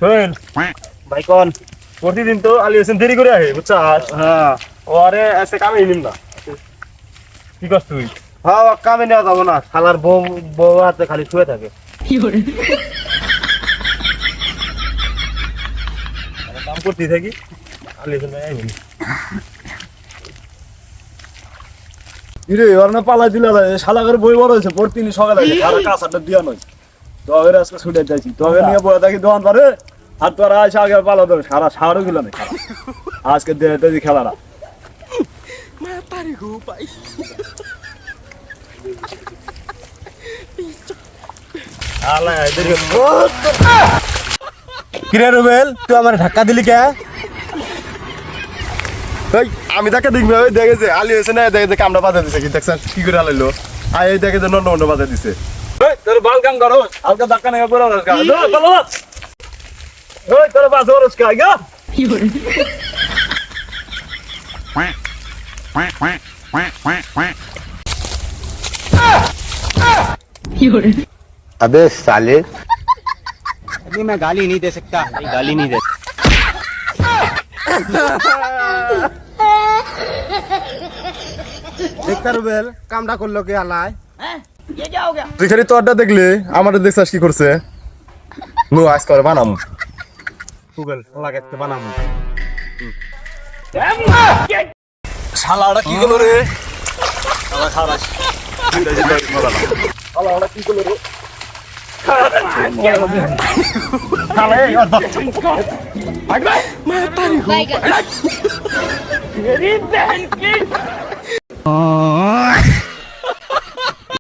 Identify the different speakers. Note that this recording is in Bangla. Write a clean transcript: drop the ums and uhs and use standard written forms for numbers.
Speaker 1: শোন
Speaker 2: ভাই কোন
Speaker 1: প্রতিদিন তো আলী হোসেন দেরি করে আহে বুঝছাস
Speaker 2: হ্যাঁ
Speaker 1: ও আরে এসে কামে নিম না কি করছ তুই
Speaker 2: হ্যাঁ কামে নেওয়া যাবো না শালার বউ বউ হাতে খালি শুয়ে থাকে
Speaker 1: কাম করতে থাকি আলী হোসেন ভাই আইবনি
Speaker 3: ইরে ওর না পালা দিলা শালা করে বই বড় হয়েছে প্রতিদিন সকালে আর কাঁচাটা দিয়া নয় তো আগে আজকে ছুটে যাইছি তো আগে নিয়ে বলে থাকি দোকান পারে আর তোরা আসে আগে পালা ধরে সারা সারও গেল না খেলা আজকে দেখি খেলাটা
Speaker 1: আলা দেরি
Speaker 2: কিরে রুবেল তুই আমার ধাক্কা দিলি কে
Speaker 3: এই আমি তাকে দেখবি ওই দেখে যে আলী হয়েছে না দেখে দেখে আমরা বাধা দিছে কি দেখছেন কি করে আলাইলো আর এই দেখে যে নন্দ নন্দ বাধা দিছে
Speaker 1: তোর বাল কাম করো হালকা ধাক্কা নেওয়া পড়া রাখা ওই তোর বাস ওরস কা গা
Speaker 4: अबे साले
Speaker 2: अभी मैं गाली नहीं दे सकता गाली नहीं दे দেখতে রুবেল কামটা করলো কে আলাই
Speaker 3: তুই খালি তোরটা দেখলে আমাদের দেখছাস কি করছে নো আজ করে বানামু
Speaker 2: রুবেল লাগাইতে বানামু
Speaker 3: শালাটা কি করলো রে শালা খারাস শালাটা কি করলো রে
Speaker 5: Bye, guys.